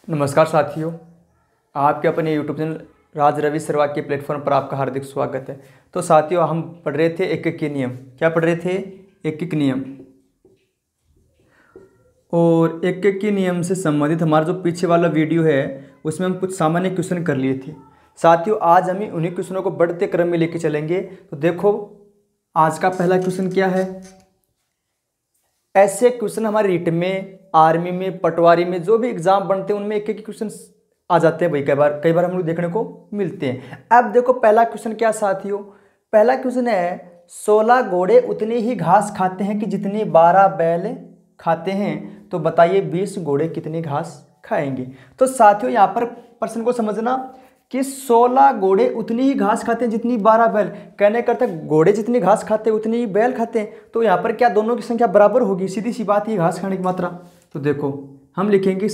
नमस्कार साथियों, आपके अपने यूट्यूब चैनल राज रवि सहवाग के प्लेटफॉर्म पर आपका हार्दिक स्वागत है। तो साथियों, हम पढ़ रहे थे एक एक के नियम। क्या पढ़ रहे थे? एक एक नियम। और एक एक के नियम से संबंधित हमारा जो पीछे वाला वीडियो है उसमें हम कुछ सामान्य क्वेश्चन कर लिए थे। साथियों, आज हम उन्हीं क्वेश्चनों को बढ़ते क्रम में लेके चलेंगे। तो देखो, आज का पहला क्वेश्चन क्या है। ऐसे क्वेश्चन हमारे रिटन में, आर्मी में, पटवारी में, जो भी एग्जाम बनते हैं उनमें एक एक क्वेश्चन आ जाते हैं भाई। कई बार हम लोग देखने को मिलते हैं। अब देखो पहला क्वेश्चन क्या साथियों। पहला क्वेश्चन है 16 घोड़े उतनी ही घास खाते हैं कि जितनी 12 बैल खाते हैं। तो बताइए 20 घोड़े कितनी घास खाएंगे। तो साथियों, यहाँ पर प्रश्न को समझना कि 16 घोड़े उतनी ही घास खाते हैं जितनी 12 बैल। कहने का अर्थ घोड़े जितनी घास खाते हैं उतनी ही बैल खाते हैं। तो यहाँ पर क्या दोनों की संख्या बराबर होगी? सीधी सी बात है, घास खाने की मात्रा। तो देखो हम लिखेंगे,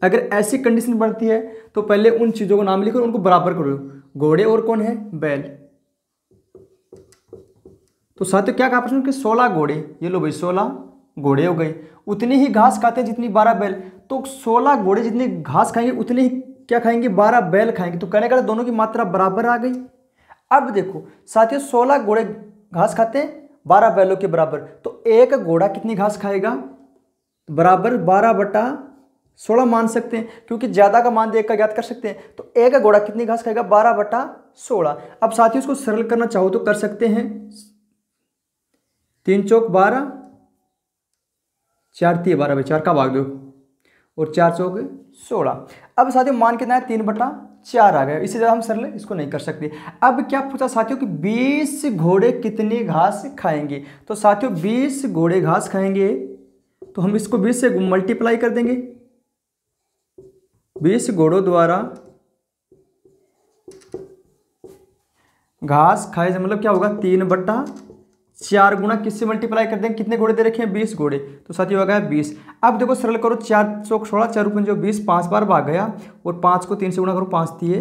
अगर ऐसी कंडीशन बनती है तो पहले उन चीजों को नाम लिखो, उनको बराबर करो। घोड़े और कौन है? बैल। तो साथियों क्या कहा प्रश्न कि 16 घोड़े, ये लो भाई 16 घोड़े हो गए, उतनी ही घास खाते हैं जितनी 12 बैल। तो 16 घोड़े जितनी घास खाएंगे उतनी ही क्या खाएंगे? 12 बैल खाएंगे। तो कहने का दोनों की मात्रा बराबर आ गई। अब देखो साथियों, 16 घोड़े घास खाते हैं 12 बैलों के बराबर। तो एक घोड़ा कितनी घास खाएगा? बराबर 12/16 मान सकते हैं, क्योंकि ज्यादा का मान देख कर ज्ञात कर सकते हैं। तो एक घोड़ा कितनी घास खाएगा? 12/16। अब साथियों इसको सरल करना चाहो तो कर सकते हैं। 3 चौक 12, 4 तिये 12 भाई, 4 का भाग दो, और 4 चौक 16। अब साथियों मान कितना है? 3/4 आ गया। इससे ज़्यादा हम सरल इसको नहीं कर सकते। अब क्या पूछा साथियों कि 20 घोड़े कितनी घास खाएंगे। तो साथियों 20 घोड़े घास खाएंगे, तो हम इसको 20 से मल्टीप्लाई कर देंगे। 20 घोड़ों द्वारा घास खाए मतलब क्या होगा? 3/4 गुना किससे मल्टीप्लाई कर देंगे? कितने घोड़े दे रखे हैं? 20 घोड़े। तो साथियों आ गया 20। अब देखो सरल करो, 4 चौक 16, 4 पंजो 20, 5 बार भाग गया, और 5 को 3 से गुणा करो, 5 तिये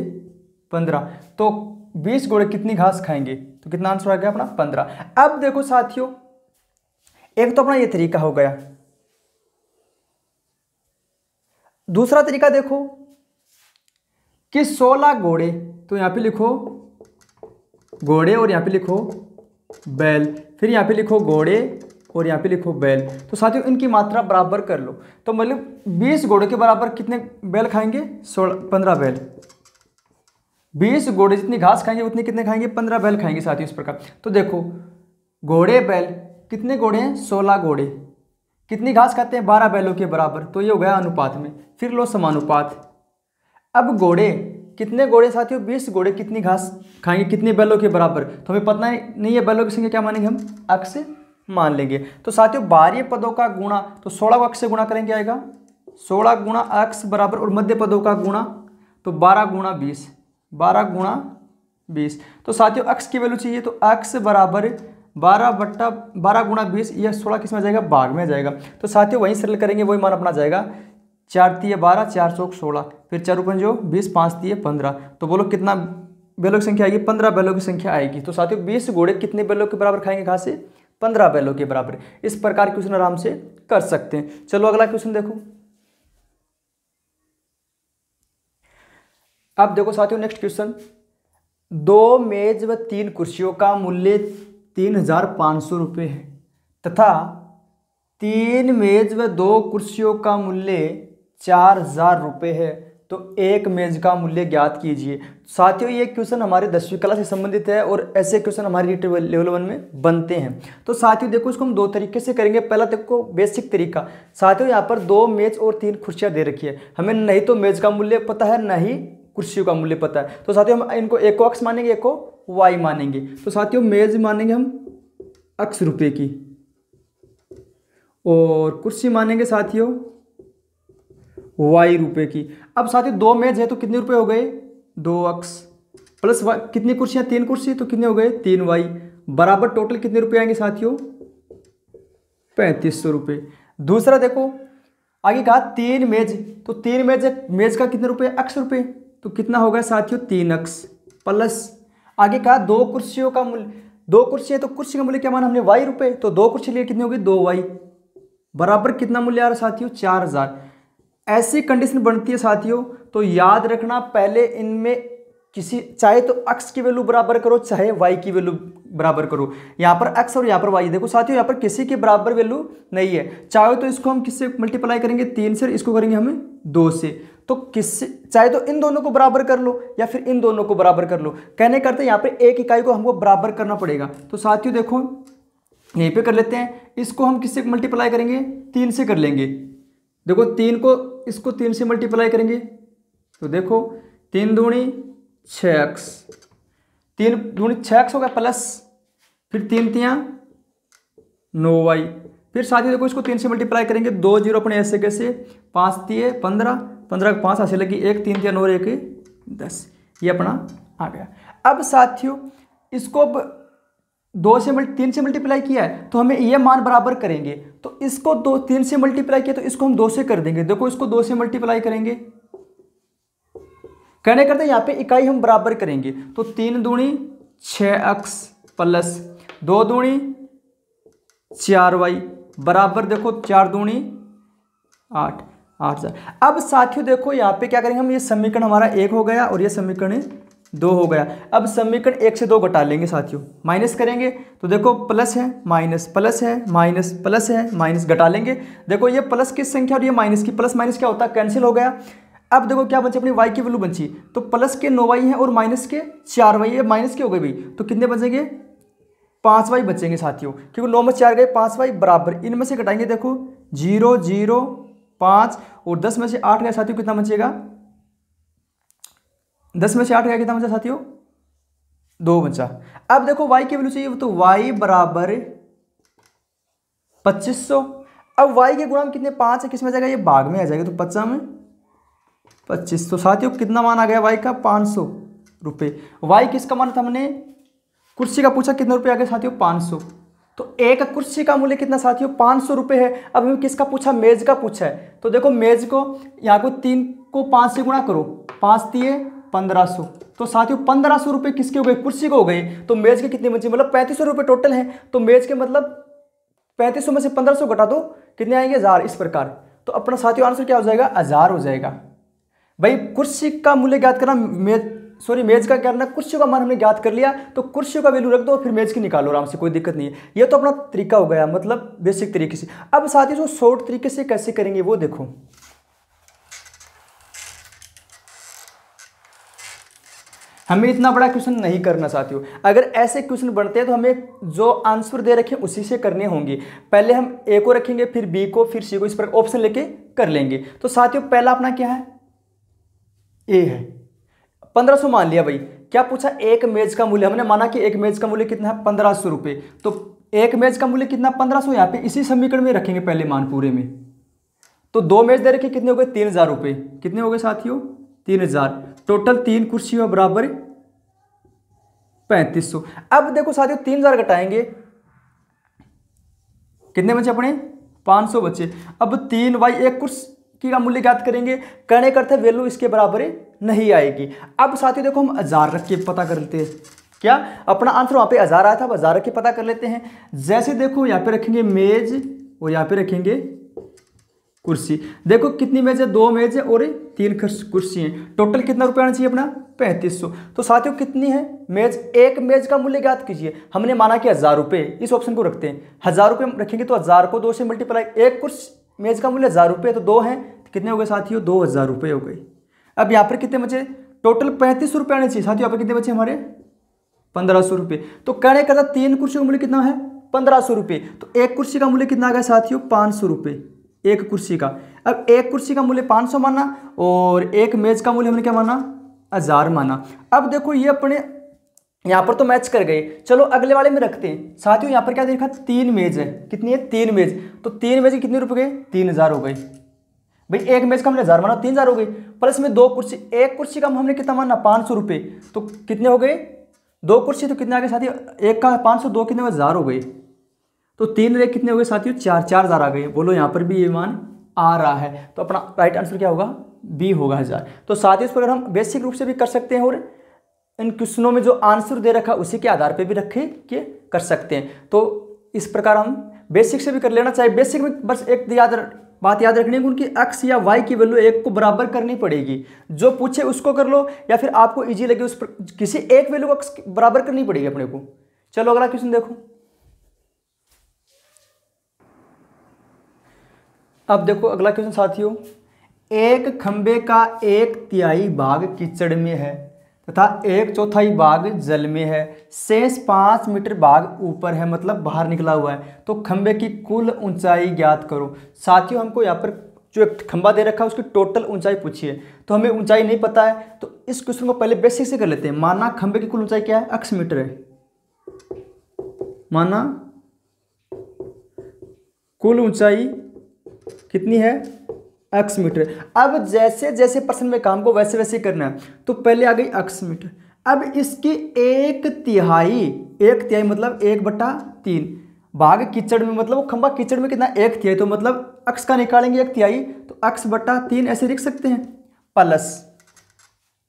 15। तो 20 घोड़े कितनी घास खाएंगे? तो कितना आंसर आ गया अपना? 15। अब देखो साथियों, एक तो अपना ये तरीका हो गया। दूसरा तरीका देखो कि 16 घोड़े, तो यहां पे लिखो घोड़े और यहां पे लिखो बैल, फिर यहां पे लिखो घोड़े और यहां पे लिखो बैल। तो साथियों इनकी मात्रा बराबर कर लो। तो मतलब 20 घोड़े के बराबर कितने बैल खाएंगे? 15 बैल। 20 घोड़े जितनी घास खाएंगे उतनी कितने खाएंगे? 15 बैल खाएंगे साथियों। इस प्रकार तो देखो घोड़े बैल, कितने घोड़े हैं? 16 घोड़े। कितनी घास खाते हैं? 12 बैलों के बराबर। तो ये हो गया अनुपात में। फिर लो समानुपात। अब घोड़े, कितने घोड़े साथियों? 20 घोड़े कितनी घास खाएंगे? कितने बैलों के बराबर? तो हमें पता नहीं है बैलों की संख्या, क्या मानेंगे हम? अक्ष मान लेंगे। तो साथियों बाह्य पदों का गुणा, तो 16 को अक्ष से गुणा करेंगे, आएगा 16 गुणा अक्ष बराबर, और मध्य पदों का गुणा तो 12 गुणा 20, 12 गुणा 20। तो साथियों अक्ष की वैल्यू चाहिए, तो अक्ष बराबर 12 गुणा 20। यह 16 किस में आ जाएगा? भाग में आ जाएगा। तो साथियों वहीं सरल करेंगे, वही मान अपना जाएगा। 4 तिये 12, 4 चौक 16, फिर 4 पंजो 20, 5 तिये 15। तो बोलो कितना बैलों की संख्या आएगी? 15 बैलों की संख्या आएगी। तो साथियों 20 घोड़े कितने बैलों के बराबर खाएंगे घास से? 15 बैलों के बराबर। इस प्रकार क्वेश्चन आराम से कर सकते हैं। चलो अगला क्वेश्चन देखो। अब देखो साथियों नेक्स्ट क्वेश्चन, 2 मेज व 3 कुर्सियों का मूल्य 3,500 रुपये है, तथा 3 मेज व 2 कुर्सियों का मूल्य 4,000 रुपये है। तो एक मेज का मूल्य ज्ञात कीजिए। साथियों ये क्वेश्चन हमारे 10वीं क्लास से संबंधित है, और ऐसे क्वेश्चन हमारे लेवल 1 में बनते हैं। तो साथियों देखो इसको हम 2 तरीके से करेंगे। पहला देखो बेसिक तरीका। साथियों यहाँ पर 2 मेज और 3 कुर्सियाँ दे रखी है, हमें नहीं तो मेज का मूल्य पता है, ना ही कुर्सियों का मूल्य पता है। तो साथियों हम इनको एक को अक्ष मानेंगे, एक को वाई मानेंगे। तो साथियों मेज मानेंगे हम अक्ष रुपये की, और कुर्सी मानेंगे साथियों वाई रुपये की। अब साथियों 2 मेज है तो कितने रुपए हो गए? 2 अक्ष प्लस कितनी कुर्सियां? 3 कुर्सी, तो कितने हो गए? 3 वाई बराबर टोटल कितने रुपए आएंगे साथियों? 3500 रुपये। दूसरा देखो आगे कहा 3 मेज, तो 3 मेज है, मेज का कितने रुपए? अक्ष रुपये। तो कितना होगा साथियों? 3 अक्ष प्लस आगे कहा 2 कुर्सियों का मूल्य, 2 कुर्सी है तो कुर्सी का मूल्य क्या माना हमने? वाई रुपये। तो 2 कुर्सी लिए कितनी होगी? 2 वाई बराबर कितना मूल्य आ रहा है साथियों? 4,000। ऐसी कंडीशन बनती है साथियों, तो याद रखना पहले इनमें किसी, चाहे तो x की वैल्यू बराबर करो चाहे y की वैल्यू बराबर करो। यहाँ पर x और यहाँ पर y, देखो साथियों यहाँ पर किसी के बराबर वैल्यू नहीं है। चाहे तो इसको हम किससे मल्टीप्लाई करेंगे 3 से, इसको करेंगे हमें 2 से। तो किससे, चाहे तो इन दोनों को बराबर कर लो या फिर इन दोनों को बराबर कर लो। कहने करते यहाँ पर एक इकाई को हमको बराबर करना पड़ेगा। तो साथियों देखो यहीं पे कर लेते हैं, इसको हम किससे मल्टीप्लाई करेंगे 3 से कर लेंगे। देखो 3 को इसको 3 से मल्टीप्लाई करेंगे तो देखो 3 दूनी 6x, 3 दूनी 6x होगा प्लस फिर 3 तियाँ 9y। फिर साथ ही देखो इसको 3 से मल्टीप्लाई करेंगे, 2 जीरो अपने ऐसे कैसे, 5 तिये 15, 15 5 ऐसे लगी 1, 3 तिया 9 1 10, ये अपना आ गया। अब साथियों इसको अब 3 से मल्टीप्लाई किया है तो हमें ये मान बराबर करेंगे। तो इसको 3 से मल्टीप्लाई किया तो इसको हम 2 से कर देंगे। देखो इसको 2 से मल्टीप्लाई करेंगे, कहने करते यहाँ पे इकाई हम बराबर करेंगे। तो 3 दूनी 6x प्लस 2 दूनी 4y बराबर देखो 4 दूनी 8, 8। अब साथियों देखो यहाँ पे क्या करेंगे हम, ये समीकरण हमारा 1 हो गया और ये समीकरण 2 हो गया। अब समीकरण 1 से 2 घटा लेंगे साथियों, माइनस करेंगे तो देखो प्लस है माइनस, प्लस है माइनस, प्लस है माइनस, घटा लेंगे। देखो ये प्लस की संख्या और ये माइनस की, प्लस माइनस क्या होता है कैंसिल हो गया। अब देखो क्या बचे अपनी y की वैल्यू बची, तो प्लस के 9y है और माइनस के 4y, ये माइनस के हो गए भाई, तो कितने बचेंगे 5y बचेंगे साथियों, क्योंकि 9 में 4 गए 5y बराबर, इनमें से घटाएंगे देखो 0 0 5 और 10 में से 8 गया साथियों, कितना बचेगा 10 में से 8 गया कितना बचा साथियों 2 बचा। अब देखो y की वैल्यू चाहिए, तो y बराबर 2500। अब y के गुणा में कितने 5 है, किस में आ जाएगा, ये भाग में आ जाएगा, तो 50 में 25। तो साथियों कितना मान आ गया y का 500 रुपये। y किसका मान था, हमने कुर्सी का पूछा, कितने रुपये आ गए साथियों 500। तो एक कुर्सी का मूल्य कितना साथियों 500 रुपये है। अब हमें किसका पूछा, मेज का पूछा है। तो देखो मेज को यहाँ को 3 को 5 से गुणा करो, 5 तिये 1500। तो साथियों 1500 रुपये किसके हो गए, कुर्सी को हो गए। तो मेज के कितने बचे, मतलब 3500 रुपये टोटल है। तो मेज के मतलब 3500 में से 1500 घटा दो, कितने आएंगे 1000। इस प्रकार तो अपना साथियों आंसर क्या हो जाएगा 1000 हो जाएगा। भाई कुर्सी का मूल्य ज्ञात करना, मेज का क्या करना, कुर्सी का मान हमने ज्ञात कर लिया, तो कुर्सी का वैल्यू रख दो फिर मेज की निकालो आराम से, कोई दिक्कत नहीं है। ये तो अपना तरीका हो गया, मतलब बेसिक तरीके से। अब साथियों जो शॉर्ट तरीके से कैसे करेंगे वो देखो। हमें इतना बड़ा क्वेश्चन नहीं करना साथियों। अगर ऐसे क्वेश्चन बनते हैं तो हमें जो आंसर दे रखे उसी से करने होंगे। पहले हम ए को रखेंगे, फिर बी को, फिर सी को, इस पर ऑप्शन लेके कर लेंगे। तो साथियों पहला अपना क्या है, ए है। 1500 मान लिया भाई, क्या पूछा, एक मेज का मूल्य, हमने माना कि एक मेज का मूल्य कितना है 1500 रुपये। तो एक मेज का मूल्य कितना 1500, यहाँ पे इसी समीकरण में रखेंगे पहले मान पूरे में। तो 2 मेज दे रखे, कितने हो गए 3000 रुपये। कितने हो गए साथियों 3000। टोटल 3 कुर्सियों बराबर 3500। अब देखो साथियों 3000 घटाएंगे, कितने बचे अपने 500 बचे। अब 3y एक कुर्सी का मूल्य ज्ञात करेंगे, करने करते वैल्यू इसके बराबर नहीं आएगी। अब साथियों देखो हम 1000 रख के पता कर लेते हैं, क्या अपना आंसर वहां पे 1000 आया था, 1000 रख के पता कर लेते हैं। जैसे देखो यहाँ पे रखेंगे मेज और यहाँ पे रखेंगे कुर्सी। देखो कितनी मेज है, 2 मेज है और 3 कुर्सी हैं। टोटल कितना रुपये आना चाहिए अपना 3500। तो साथियों कितनी है मेज, एक मेज का मूल्य ज्ञात कीजिए। हमने माना कि 1000 रुपये, इस ऑप्शन को रखते हैं। 1000 रुपये रखेंगे तो 1000 को 2 से मल्टीप्लाई, एक कुर्सी मेज का मूल्य 1000 रुपये, तो 2 हैं, तो कितने हो गए साथियों 2000 रुपये हो गए। अब यहाँ पर कितने बचे, टोटल 3500 रुपये आने चाहिए साथियों, यहाँ पर कितने बचे हमारे 1500 रुपये। तो कहने का 3 कुर्सी का मूल्य कितना है 1500 रुपये। तो एक कुर्सी का मूल्य कितना आ गया साथियों 500 रुपये एक कुर्सी का। अब एक कुर्सी का मूल्य 500 माना और एक मेज का मूल्य हमने क्या माना 1000 माना। अब देखो ये अपने यहाँ पर तो मैच कर गए, चलो अगले वाले में रखते हैं साथियों। यहाँ पर क्या देखा 3 मेज है, कितनी है 3 मेज। तो 3 मेज के कितने रुपये गए 3000 हो गए भाई। एक मेज का हमने 1000 माना 3000 हो गई, प्लस में 2 कुर्सी, एक कुर्सी का हमने कितना माना 500 रुपये। तो कितने हो गए 2 कुर्सी, तो कितने आ गए साथियों, एक का 500, 2 कितने 1000 हो गए। तो 3 रेख कितने हो गए साथियों 4000 आ गए। बोलो यहाँ पर भी ये मान आ रहा है, तो अपना राइट आंसर क्या होगा बी होगा 1000। तो साथियों इस पर हम बेसिक रूप से भी कर सकते हैं और इन क्वेश्चनों में जो आंसर दे रखा उसी के आधार पे भी रखे के कर सकते हैं। तो इस प्रकार हम बेसिक से भी कर लेना चाहिए। बेसिक में बस एक याद बात याद रखनी है कि उनकी एक्स या वाई की वैल्यू एक को बराबर करनी पड़ेगी। जो पूछे उसको कर लो या फिर आपको इजी लगे उस पर किसी एक वैल्यू को एक्स बराबर करनी पड़ेगी अपने को। चलो अगला क्वेश्चन देखो। अब देखो अगला क्वेश्चन साथियों, एक खंबे का 1/3 भाग कीचड़ में है तथा 1/4 भाग जल में है, शेष 5 मीटर भाग ऊपर है, मतलब बाहर निकला हुआ है, तो खंबे की कुल ऊंचाई ज्ञात करो। साथियों हमको यहाँ पर जो एक खंबा दे रखा है उसकी टोटल ऊंचाई पूछी है, तो हमें ऊंचाई नहीं पता है, तो इस क्वेश्चन को पहले बेसिक से कर लेते हैं। माना खंबे की कुल ऊंचाई क्या है, x मीटर है, माना कुल ऊंचाई कितनी है, x मीटर। अब जैसे जैसे प्रश्न में काम को वैसे वैसे करना है, तो पहले आ गई x मीटर। अब इसकी 1/3 मतलब 1/3 भाग कीचड़ में, मतलब वो खंबा कीचड़ में कितना 1/3, तो मतलब x का निकालेंगे 1/3, तो x/3 ऐसे लिख सकते हैं, प्लस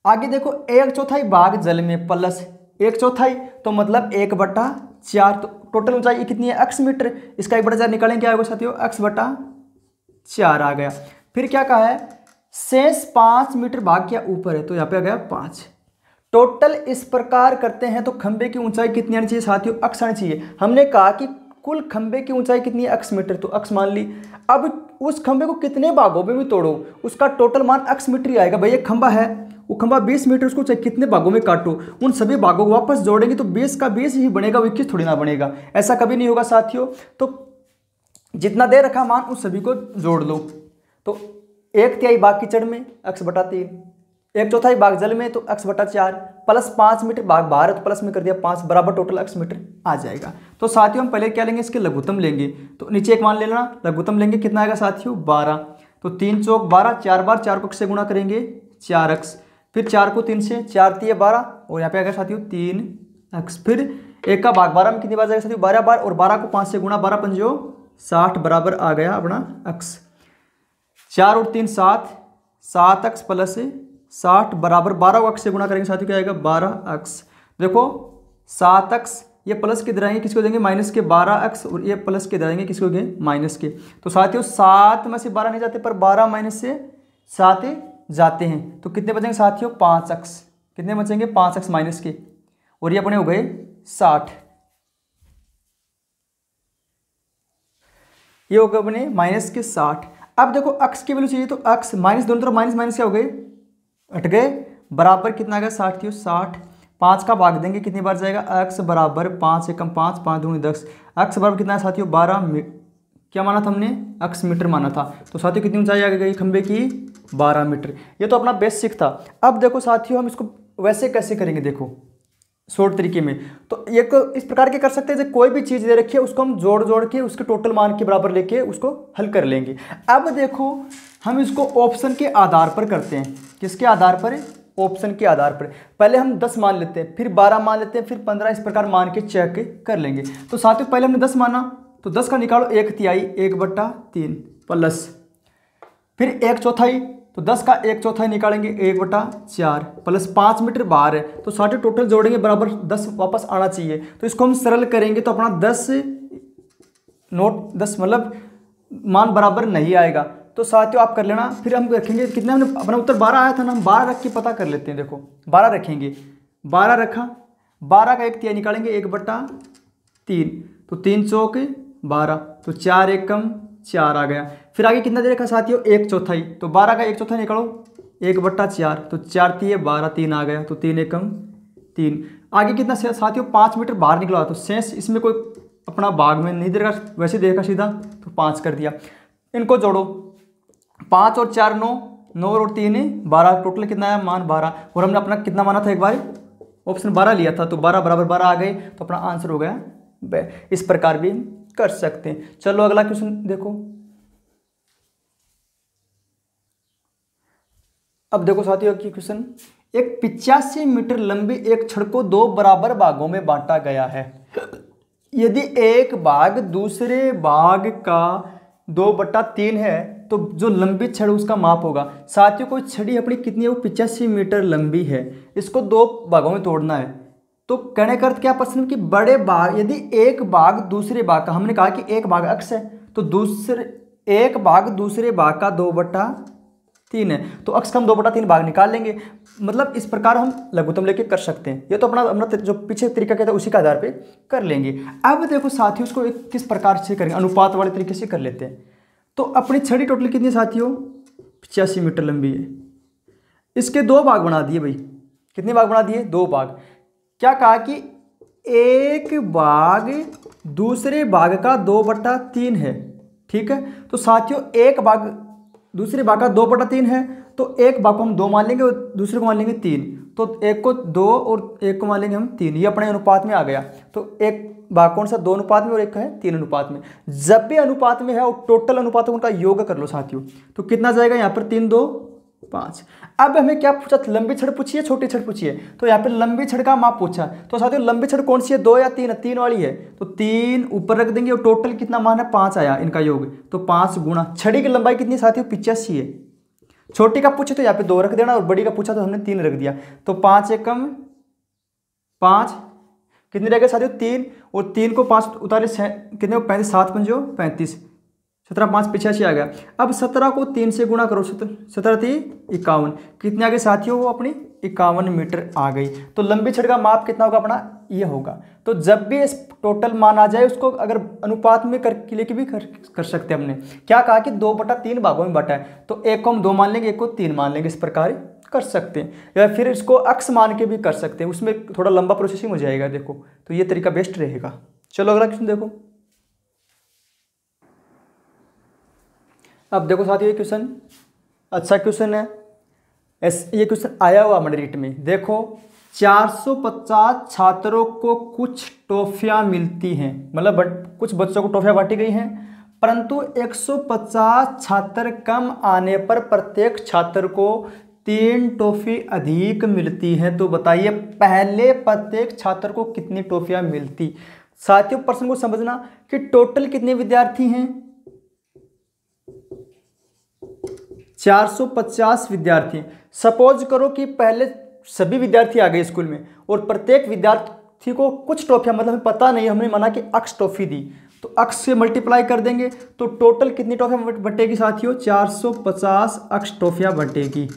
आगे देखो 1/4 भाग जल में, प्लस 1/4 तो मतलब 1/4, तो टोटल ऊंचाई कितनी है, x मीटर। इसका 1/4 निकालेंगे, क्या होगा साथियों, x/4 आ गया। फिर क्या कहा है, शेष 5 मीटर भाग क्या ऊपर है, तो यहाँ पे आ गया 5। टोटल इस प्रकार करते हैं तो खंबे की ऊंचाई कितनी आनी चाहिए साथियों, x आनी चाहिए। हमने कहा कि कुल खंबे की ऊंचाई कितनी है, x मीटर, तो x मान ली। अब उस खंबे को कितने भागों में भी तोड़ो उसका टोटल मान x मीटर ही आएगा। भाई ये खंबा है, वो खंबा 20 मीटर, उसको चाहे कितने भागों में काटो, उन सभी भागों को वापस जोड़ेंगे तो 20 का 20 ही बनेगा, 21 थोड़ी ना बनेगा, ऐसा कभी नहीं होगा साथियों। तो जितना दे रखा मान उस सभी को जोड़ लो, तो 1/3 भाग कीचड़ में x/3, 1/4 भाग जल में तो x/4, प्लस 5 मीटर भाग बाहर है तो प्लस में कर दिया 5, बराबर टोटल x मीटर आ जाएगा। तो साथियों हम पहले क्या लेंगे, इसके लघुत्तम लेंगे, तो नीचे एक मान ले लेना, लघुत्तम लेंगे, कितना आएगा साथियों 12, तो 3 चौक 12, 4 बार 4 को x से गुणा करेंगे 4x, फिर 4 को 3 से, 4 3 12, और यहाँ पे आएगा साथियों 3x, फिर 1 का भाग 12 में कितनी बार जाएगा साथियों 12 बार, और 12 को 5 से गुणा, 12 पंजो 60, बराबर आ गया अपना x। 4 और 3 7, 7x प्लस 60 बराबर 12 को x से गुणा करेंगे साथियों, क्या आएगा 12x। देखो 7x ये प्लस के इधर आएंगे, किसको देंगे माइनस के, 12x, और ये प्लस के इधर आएंगे, किसको देंगे माइनस के। तो साथियों 7 में से 12 नहीं जाते, पर 12 माइनस से 7 जाते हैं, तो कितने बचेंगे साथियों 5x, कितने बचेंगे 5x माइनस के, और ये अपने हो गए 60, ये हो गए अपने माइनस के 60। अब देखो x की वैल्यू चाहिए, तो x माइनस, दोनों तरफ माइनस माइनस क्या हो गए, हट गए, बराबर कितना आ गया 60 थी 60, 5 का भाग देंगे कितनी बार जाएगा, x बराबर 5 एकम 5, 5 दूनी 10, x बराबर कितना है साथियों 12, क्या माना था हमने, x मीटर माना था। तो साथियों कितनी ऊंचाई आ गई खंबे की 12 मीटर। ये तो अपना बेसिक था। अब देखो साथियों हम इसको वैसे कैसे करेंगे, देखो शॉर्ट तरीके में, तो एक इस प्रकार के कर सकते हैं, जैसे कोई भी चीज़ दे रखी है उसको हम जोड़ जोड़ के उसके टोटल मान के बराबर लेके उसको हल कर लेंगे। अब देखो हम इसको ऑप्शन के आधार पर करते हैं, किसके आधार पर, ऑप्शन के आधार पर। पहले हम 10 मान लेते हैं, फिर 12 मान लेते हैं, फिर 15, इस प्रकार मान के चेक कर लेंगे। तो साथियों पहले हमने 10 माना, तो 10 का निकालो 1/3, 1/3 प्लस, फिर 1/4, तो 10 का 1/4 निकालेंगे 1/4 प्लस 5 मीटर बाहर है, तो सारे टोटल जोड़ेंगे बराबर 10 वापस आना चाहिए। तो इसको हम सरल करेंगे तो अपना 10 मतलब मान बराबर नहीं आएगा। तो साथियों आप कर लेना, फिर हम रखेंगे कितने, हमने अपना उत्तर 12 आया था ना, हम 12 रख के पता कर लेते हैं। देखो 12 रखेंगे, 12 रखा, 12 का 1/3 निकालेंगे 1/3, तो 3 चौक 12, तो 4 एकम 4 आ गया। फिर आगे कितना दे रखा साथियों 1/4, तो 12 का 1/4 निकालो 1/4, तो 4 3 12, 3 आ गया, तो 3 एकम 3। आगे कितना साथियों 5 मीटर बाहर निकला, तो शेष इसमें कोई अपना भाग में नहीं देगा, वैसे देगा सीधा, तो 5 कर दिया। इनको जोड़ो, 5 और 4 9, 9 और 3 12, टोटल कितना है मान 12, और हमने अपना कितना माना था एक बार, ऑप्शन 12 लिया था, तो 12 बराबर 12 आ गए, तो अपना आंसर हो गया। इस प्रकार भी कर सकते हैं। चलो अगला क्वेश्चन देखो। अब देखो साथियों की क्वेश्चन, एक 85 मीटर लंबी एक छड़ को 2 बराबर भागों में बांटा गया है। यदि एक भाग दूसरे भाग का 2/3 है तो जो लंबी छड़ उसका माप होगा। साथियों कोई छड़ी अपनी कितनी है, वो 85 मीटर लंबी है, इसको 2 भागों में तोड़ना है। तो कहने का अर्थ क्या प्रश्न कि बड़े भाग, यदि एक भाग दूसरे भाग का, हमने कहा कि एक भाग x है, तो दूसरे एक भाग दूसरे भाग का 2/3 है, तो अक्स का हम 2/3 भाग निकाल लेंगे। मतलब इस प्रकार हम लघुत्तम लेके कर सकते हैं। ये तो अपना अपना जो पीछे तरीका कहता है उसी के आधार पे कर लेंगे। अब देखो साथियों, उसको किस प्रकार से करेंगे, अनुपात वाले तरीके से कर लेते हैं। तो अपनी छड़ी टोटल कितनी साथियों, 85 मीटर लंबी है। इसके 2 भाग बना दिए भाई। कितने भाग बना दिए, 2 भाग। क्या कहा कि एक भाग दूसरे भाग का 2/3 है। ठीक है, तो साथियों एक भाग दूसरे भाग का 2/3 है, तो एक भाग को हम 2 मान लेंगे और दूसरे को मान लेंगे 3। तो एक को 2 और एक को मान लेंगे हम 3। ये अपने अनुपात में आ गया। तो एक भाग कौन सा, 2 अनुपात में और एक है 3 अनुपात में। जब भी अनुपात में है और टोटल अनुपात उनका योग कर लो साथियों, तो कितना जाएगा यहाँ पर 3 2 5। अब हमें क्या पूछा, लंबी छड़ पूछी है छोटी छड़ पूछी है, तो यहाँ पे लंबी छड़ का माप पूछा। तो साथियों लंबी छड़ कौन सी है, 2 या 3 है, 3 वाली है, तो 3 ऊपर रख देंगे और टोटल कितना मान है 5 आया इनका योग। तो 5 गुणा छड़ी की लंबाई कितनी साथियों, 85 है। छोटी का पूछे तो यहाँ पे 2 रख देना और बड़ी का पूछा तो हमने 3 रख दिया। तो 5 एकम 5 कितनी रह गए साथियों, 3 और 3 को 5 उतारे कितने, 35 7 पंजो 35, 17 5 85 आ गया। अब 17 को 3 से गुणा करो, 17 थी 51, कितने आ गए साथियों, वो अपनी 51 मीटर आ गई। तो लंबी छड़ का माप कितना होगा अपना, ये होगा। तो जब भी इस टोटल मान आ जाए उसको अगर अनुपात में करके लेके भी कर सकते हैं। हमने क्या कहा कि 2/3 भागों में बटा है, तो एक को हम 2 मान लेंगे, एक को 3 मान लेंगे। इस प्रकार कर सकते हैं, या फिर इसको अक्स मान के भी कर सकते हैं। उसमें थोड़ा लंबा प्रोसेसिंग हो जाएगा देखो, तो ये तरीका बेस्ट रहेगा। चलो अगला क्वेश्चन देखो। अब देखो साथियों ये क्वेश्चन अच्छा क्वेश्चन है। ये क्वेश्चन आया हुआ हमारे रीट में। देखो 450 छात्रों को कुछ टॉफियां मिलती हैं, मतलब कुछ बच्चों को टॉफियां बांटी गई हैं, परंतु 150 छात्र कम आने पर प्रत्येक छात्र को 3 टॉफी अधिक मिलती है। तो बताइए पहले प्रत्येक छात्र को कितनी टॉफियां मिलती। साथियों प्रश्न को समझना कि टोटल कितने विद्यार्थी हैं, 450 विद्यार्थी। सपोज करो कि पहले सभी विद्यार्थी आ गए स्कूल में और प्रत्येक विद्यार्थी को कुछ टॉफियां, मतलब हमें पता नहीं, हमने माना कि अक्स टॉफी दी, तो अक्स से मल्टीप्लाई कर देंगे तो टोटल कितनी टॉफियां बटेगी साथियों, 450 अक्स टॉफियां बटेगी।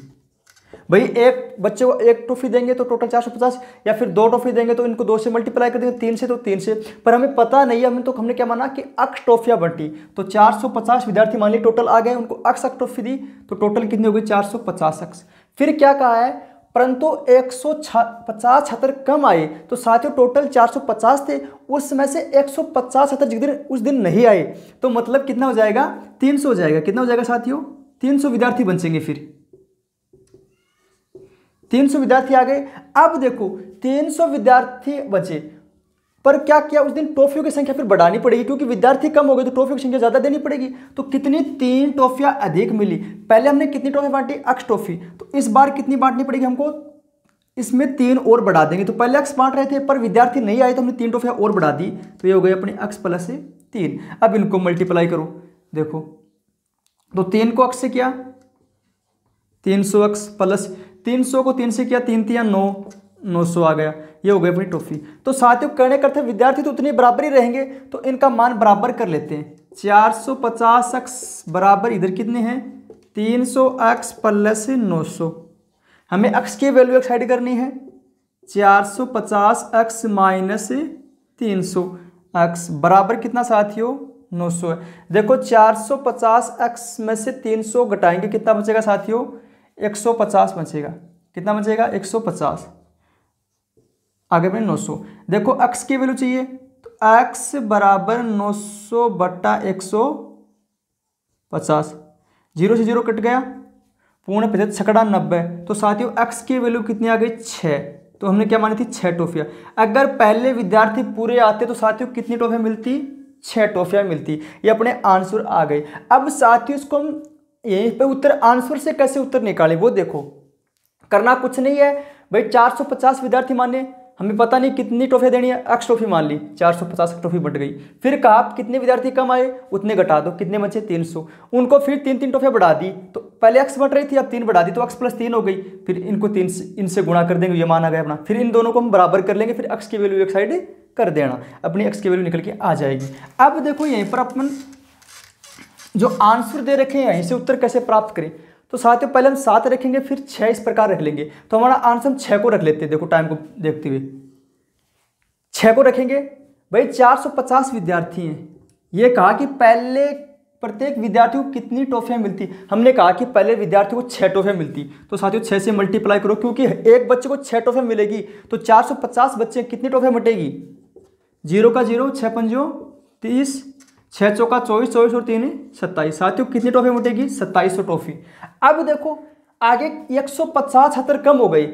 भाई एक बच्चे को 1 टॉफी देंगे तो टोटल 450, या फिर 2 टॉफी देंगे तो इनको 2 से मल्टीप्लाई कर देंगे, 3 से तो 3 से, पर हमें पता नहीं है। हमने क्या माना कि अक्स टॉफियां बंटी, तो 450 विद्यार्थी मान ली टोटल आ गए, उनको अक्स टॉफी दी, तो टोटल कितनी हो गई, 450 अक्स। फिर क्या कहा है, परंतु 150 छात्र कम आए, तो साथियों टोटल 450 थे, उसमें से 150 छात्र उस दिन नहीं आए, तो मतलब कितना हो जाएगा, 300 हो जाएगा। कितना हो जाएगा साथियों, 300 विद्यार्थी बचेंगे। फिर 300 विद्यार्थी आ गए। अब देखो 300 विद्यार्थी बचे, पर क्या किया उस दिन, टॉफियों की संख्या फिर बढ़ानी पड़ेगी, क्योंकि विद्यार्थी कम हो गए तो टॉफियों की संख्या ज्यादा देनी पड़ेगी। तो कितनी, 3 टॉफियां अधिक मिली। पहले हमने कितनी टॉफी बांटी, अक्स टॉफी, तो इस बार कितनी बांटनी पड़ेगी हमको, इसमें 3 और बढ़ा देंगे। तो पहले अक्स बांट रहे थे पर विद्यार्थी नहीं आए, तो हमने 3 टॉफियां और बढ़ा दी, तो ये हो गई अपनी अक्स प्लस 3। अब इनको मल्टीप्लाई करो, देखो तो 3 को अक्स से किया 300 अक्स प्लस 300 को 3 से किया 3 3 9, 900 आ गया। ये हो गई अपनी टॉफी। तो साथियों करने करते विद्यार्थी तो उतने बराबर ही रहेंगे, तो इनका मान बराबर कर लेते हैं। 450 अक्स बराबर इधर कितने हैं, 300 अक्स प्लस 900। हमें अक्स की वैल्यू एक साइड करनी है, 450 अक्स माइनस 300 अक्स बराबर कितना साथियों, 900 है। देखो 450 अक्स में से 300 घटाएंगे, कितना बचेगा साथियों, 150 बचेगा। कितना बचेगा, 150, आगे में 900। देखो अक्स की वैल्यू चाहिए, तो अक्स बराबर 900 बटा 150, 0 से 0 कट गया, पूर्ण प्रतिशत छकड़ा 90। तो साथियों अक्स की वैल्यू कितनी आ गई, 6। तो हमने क्या मानी थी, 6 टॉफियां। अगर पहले विद्यार्थी पूरे आते तो साथियों कितनी टॉफियां मिलती, 6 टॉफियां मिलती। ये अपने आंसर आ गए। अब साथियों इसको हम यहीं पे उत्तर, आंसर से कैसे उत्तर निकालें वो देखो, करना कुछ नहीं है भाई। 450 विद्यार्थी माने, हमें पता नहीं कितनी टॉफियां देनी है, अक्स टॉफी मान ली, 450 टॉफी बट गई। फिर कहा कितने विद्यार्थी कम आए, उतने घटा दो, कितने बचे 300। उनको फिर 3 टॉफियां बढ़ा दी, तो पहले अक्स बढ़ रही थी, अब 3 बढ़ा दी, तो अक्स प्लस 3 हो गई। फिर इनको 3 इनसे गुणा कर देंगे, ये मान आ गया अपना। फिर इन दोनों को हम बराबर कर लेंगे, फिर अक्स की वैल्यू एक साइड कर देना, अपनी अक्स की वैल्यू निकल के आ जाएगी। अब देखो यहीं पर अपन जो आंसर दे रखे हैं यहीं से उत्तर कैसे प्राप्त करें। तो साथियों पहले हम 7 रखेंगे, फिर 6 इस प्रकार रख लेंगे। तो हमारा आंसर हम 6 को रख लेते हैं। देखो टाइम को देखते हुए 6 को रखेंगे। भाई 450 विद्यार्थी हैं, ये कहा कि पहले प्रत्येक विद्यार्थी को कितनी टॉफियाँ मिलती। हमने कहा कि पहले विद्यार्थी को 6 टॉफियाँ मिलती। तो साथियों 6 से मल्टीप्लाई करो, क्योंकि एक बच्चे को 6 टॉफियाँ मिलेगी तो 450 बच्चे कितनी टॉफियाँ बटेगी। 0 का 0, 6 पंजो 30, 6 चौका 24, 24 और 3 27। साथियों कितनी टॉफी मिटेगी, 2700 टॉफी। अब देखो आगे 150 कम हो गई,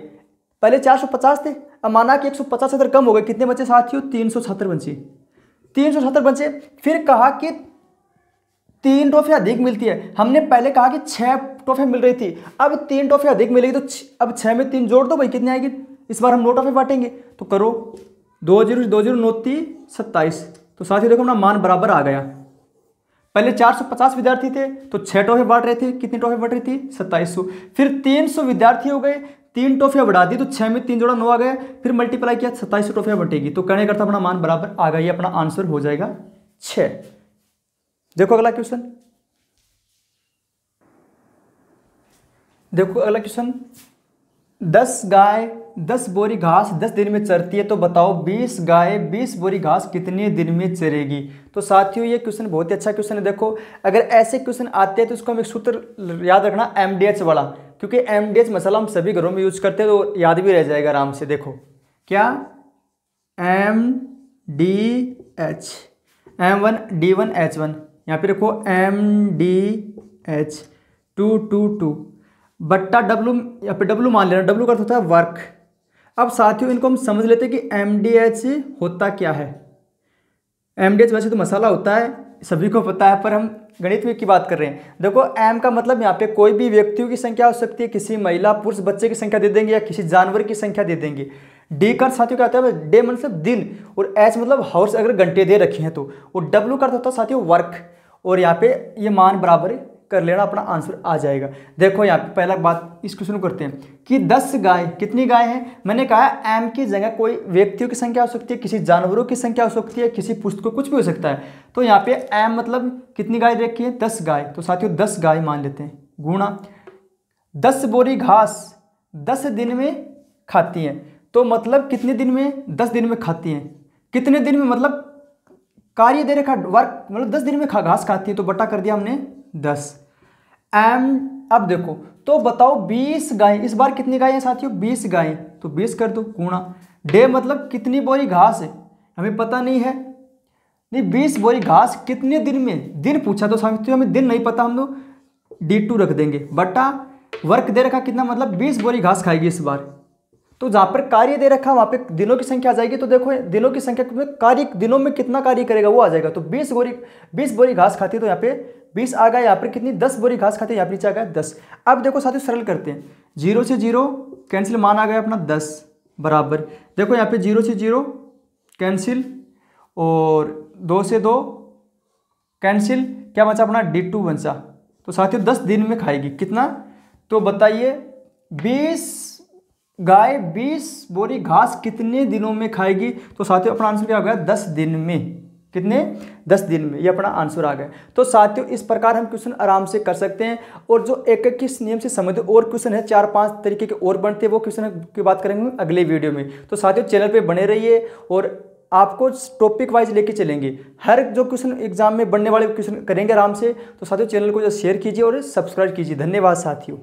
पहले 450 थे, अब माना कि 150 कम हो गए, कितने बचे साथियों, 376 बचे। 376 बचे। फिर कहा कि 3 टॉफी अधिक मिलती है। हमने पहले कहा कि 6 टॉफी मिल रही थी, अब 3 टॉफी अधिक मिलेगी तो अब 6 में 3 जोड़ दो भाई, कितनी आएगी। इस बार हम 9 टॉफी बांटेंगे, तो करो 2 0 2 0 9 3 27। तो साथियों देखो अपना मान बराबर आ गया। पहले 450 विद्यार्थी थे तो 6 टॉफी बांट रहे थे, कितनी टॉफी बांट रही थी, 2700। फिर 300 विद्यार्थी हो गए, 3 टॉफियां बढ़ा दी तो 6 में 3 जोड़ा 9 आ गया, फिर मल्टीप्लाई किया 2700 टॉफियां बटेगी। तो करने करता अपना मान बराबर आ गया, अपना आंसर हो जाएगा 6। देखो अगला क्वेश्चन, देखो अगला क्वेश्चन, 10 गाय 10 बोरी घास 10 दिन में चरती है, तो बताओ 20 गाय 20 बोरी घास कितने दिन में चरेगी। तो साथियों ये क्वेश्चन बहुत ही अच्छा क्वेश्चन है। देखो अगर ऐसे क्वेश्चन आते हैं तो इसको हम एक सूत्र याद रखना, MDH वाला, क्योंकि MDH मसाला हम सभी घरों में यूज करते हैं तो याद भी रह जाएगा आराम से। देखो क्या, MDH, M1 D1 H1, यहाँ पे देखो MDH 222 बट्टा W, या पे W मान लेना, W का अर्थ होता है वर्क। अब साथियों इनको हम समझ लेते हैं कि MDH होता क्या है। MDH वैसे तो मसाला होता है, सभी को पता है, पर हम गणित में की बात कर रहे हैं। देखो M का मतलब यहाँ पे कोई भी व्यक्तियों की संख्या हो सकती है, किसी महिला पुरुष बच्चे की संख्या दे देंगे या किसी जानवर की संख्या दे देंगे। D का साथियों क्या होता है, डे मतलब दिन, और H मतलब हाउस, अगर घंटे दे रखे हैं तो, और W का अर्थ होता है साथियों वर्क। और यहाँ पे ये मान बराबर कर लेना, अपना आंसर आ जाएगा। देखो यहाँ पे पहला बात इस क्वेश्चन को करते हैं कि 10 गाय, कितनी गाय हैं, मैंने कहा M की जगह कोई व्यक्तियों की संख्या हो सकती है, किसी जानवरों की संख्या हो सकती है, किसी पुस्तक को कुछ भी हो सकता है। तो यहाँ पे M मतलब कितनी गाय रखी है, 10 गाय। तो साथियों 10 गाय मान लेते हैं, गुणा 10 बोरी घास 10 दिन में खाती हैं, तो मतलब कितने दिन में, 10 दिन में खाती हैं। कितने दिन में मतलब कार्य दे रखा, वर्क मतलब 10 दिन में घास खाती है, तो बटा कर दिया हमने 10। अब देखो तो बताओ 20 गाय, इस बार कितनी गाय है साथियों, 20 गाय, तो 20 कर दो, गुणा डे मतलब कितनी बोरी घास है, हमें पता नहीं है, नहीं 20 बोरी घास कितने दिन में, दिन पूछा तो साथियों हमें दिन नहीं पता, हम लोग D2 रख देंगे, बटा वर्क दे रखा कितना, मतलब 20 बोरी घास खाएगी इस बार। तो जहाँ पर कार्य दे रखा वहाँ पे दिनों की संख्या आ जाएगी, तो देखो दिनों की संख्या कार्य दिनों में कितना कार्य करेगा वो आ जाएगा। तो 20 बोरी घास खाती है, तो यहाँ पे 20 आ गया, यहाँ पर कितनी 10 बोरी घास खाती है, यहाँ पर नीचे आ गया 10। अब देखो साथियों सरल करते हैं, 0 से 0 कैंसिल, मान आ गया अपना 10 बराबर, देखो यहाँ पे 0 से 0 कैंसिल और 2 से 2 कैंसिल, क्या बचा अपना D2 बचा। तो साथियों 10 दिन में खाएगी कितना, तो बताइए 20 गाय 20 बोरी घास कितने दिनों में खाएगी। तो साथियों अपना आंसर क्या हो गया, 10 दिन में। कितने, 10 दिन में, ये अपना आंसर आ गया। तो साथियों इस प्रकार हम क्वेश्चन आराम से कर सकते हैं, और जो एक एक किस नियम से समझते और क्वेश्चन है 4-5 तरीके के और बनते हैं, वो क्वेश्चन की बात करेंगे अगले वीडियो में। तो साथियों चैनल पे बने रहिए और आपको टॉपिक वाइज लेके चलेंगे, हर जो क्वेश्चन एग्जाम में बनने वाले क्वेश्चन करेंगे आराम से। तो साथियों चैनल को शेयर कीजिए और सब्सक्राइब कीजिए। धन्यवाद साथियों।